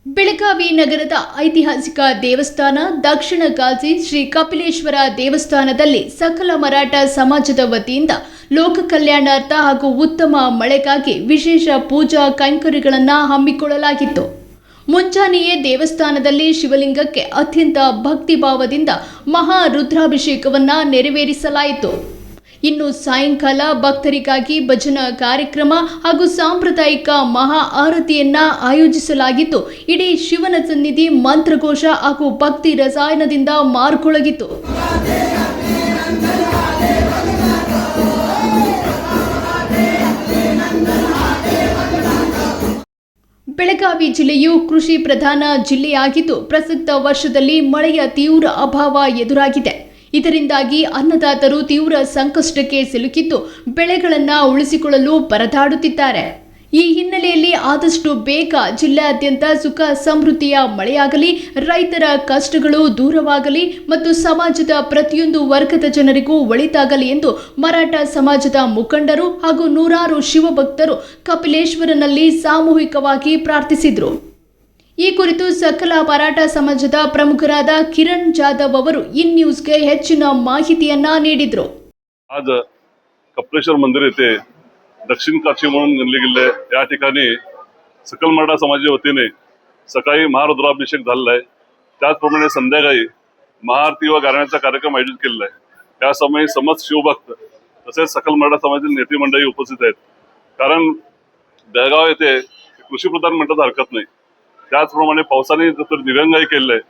ಬೆಳಗಾವಿ ನಗರದ ಐತಿಹಾಸಿಕ ದೇವಸ್ಥಾನ ದಕ್ಷಿಣ ಕಾಶಿ ಶ್ರೀ ಕಪಿಲೇಶ್ವರ ದೇವಸ್ಥಾನದಲ್ಲಿ ಸಕಲ ಮರಾಠ ಸಮಾಜದ ವತಿಯಿಂದ ಲೋಕ ಕಲ್ಯಾಣಾರ್ಥ ಹಾಗೂ ಉತ್ತಮ ಮಳೆಗಾಗಿ ವಿಶೇಷ ಪೂಜಾ ಕೈಂಕರ್ಯಗಳನ್ನು ಹಮ್ಮಿಕೊಳ್ಳಲಾಗಿತ್ತು. ಮುಂಜಾನೆಯೇ ದೇವಸ್ಥಾನದಲ್ಲಿ ಶಿವಲಿಂಗಕ್ಕೆ ಅತ್ಯಂತ ಭಕ್ತಿಭಾವದಿಂದ ಮಹಾ ರುದ್ರಾಭಿಷೇಕವನ್ನು ನೆರವೇರಿಸಲಾಯಿತು. ಇನ್ನು ಸಾಯಂಕಾಲ ಭಕ್ತರಿಗಾಗಿ ಭಜನಾ ಕಾರ್ಯಕ್ರಮ ಹಾಗೂ ಸಾಂಪ್ರದಾಯಿಕ ಮಹಾ ಆರತಿಯನ್ನ ಆಯೋಜಿಸಲಾಗಿದ್ದು, ಇಡೀ ಶಿವನ ಸನ್ನಿಧಿ ಮಂತ್ರಘೋಷ ಹಾಗೂ ಭಕ್ತಿ ರಸಾಯನದಿಂದ ಮಾರ್ಗೊಳಗಿತು. ಬೆಳಗಾವಿ ಜಿಲ್ಲೆಯು ಕೃಷಿ ಪ್ರಧಾನ ಜಿಲ್ಲೆಯಾಗಿದ್ದು, ಪ್ರಸಕ್ತ ವರ್ಷದಲ್ಲಿ ಮಳೆಯ ತೀವ್ರ ಅಭಾವ ಎದುರಾಗಿದೆ. ಇದರಿಂದಾಗಿ ಅನ್ನದಾತರು ತೀವ್ರ ಸಂಕಷ್ಟಕ್ಕೆ ಸಿಲುಕಿದ್ದು ಬೆಳೆಗಳನ್ನು ಉಳಿಸಿಕೊಳ್ಳಲು ಪರದಾಡುತ್ತಿದ್ದಾರೆ. ಈ ಹಿನ್ನೆಲೆಯಲ್ಲಿ ಆದಷ್ಟು ಬೇಗ ಜಿಲ್ಲೆಯಾದ್ಯಂತ ಸುಖ ಸಮೃದ್ಧಿಯ ಮಳೆಯಾಗಲಿ, ರೈತರ ಕಷ್ಟಗಳು ದೂರವಾಗಲಿ ಮತ್ತು ಸಮಾಜದ ಪ್ರತಿಯೊಂದು ವರ್ಗದ ಜನರಿಗೂ ಒಳಿತಾಗಲಿ ಎಂದು ಮರಾಠ ಸಮಾಜದ ಮುಖಂಡರು ಹಾಗೂ ನೂರಾರು ಶಿವಭಕ್ತರು ಕಪಿಲೇಶ್ವರನಲ್ಲಿ ಸಾಮೂಹಿಕವಾಗಿ ಪ್ರಾರ್ಥಿಸಿದರು. ಈ ಕುರಿತು ಸಕಲ ಮರಾಠ ಸಮಾಜದ ಪ್ರಮುಖರಾದ ಕಿರಣ್ ಜಾಧವ್ ಅವರು ಇನ್ ನ್ಯೂಸ್ಗೆ ಹೆಚ್ಚಿನ ಮಾಹಿತಿಯನ್ನ ನೀಡಿದರು. आज कपिलेश्वर मंदिर येथे दक्षिण काशी म्हणून गणले गेले या ठिकाणी सकल मराठा समाजाच्या वतीने सकाळी महारुद्राभिषेक झालेला आहे. त्याचप्रमाणे संध्याकाळी महाआरती व गाण्याचा कार्यक्रम आयोजित केलेला आहे. त्या समयी समस्त शिवभक्त तसेच सकल मराठा समाजातील नेते मंडळी उपस्थित आहेत. कारण बेळगाव येथे कृषी प्रधान म्हणतात हरकत नाही. त्याचप्रमाणे पावसाने तर दिव्यांगाई केलेलं आहे.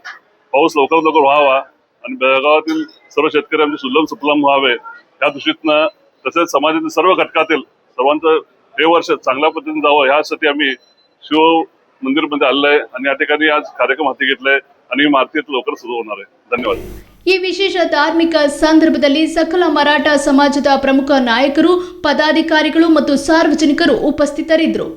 पाऊस लवकर व्हावा आणि बेळगावातील सर्व शेतकरी आमचे सुलभ सुफलाम व्हावे या दृष्टीनं तसेच समाजातील सर्व घटकातील सर्वांचं हे वर्ष चांगल्या पद्धतीने जावं यासाठी आम्ही शिव मंदिरमध्ये आलेलो आहे आणि या ठिकाणी आज कार्यक्रम हाती घेतलाय आणि आरती लवकर सुरू होणार आहे. धन्यवाद. ಈ ವಿಶೇಷ ಧಾರ್ಮಿಕ ಸಂದರ್ಭದಲ್ಲಿ ಸಕಲ ಮರಾಠ ಸಮಾಜದ ಪ್ರಮುಖ ನಾಯಕರು, ಪದಾಧಿಕಾರಿಗಳು ಮತ್ತು ಸಾರ್ವಜನಿಕರು ಉಪಸ್ಥಿತರಿದ್ದರು.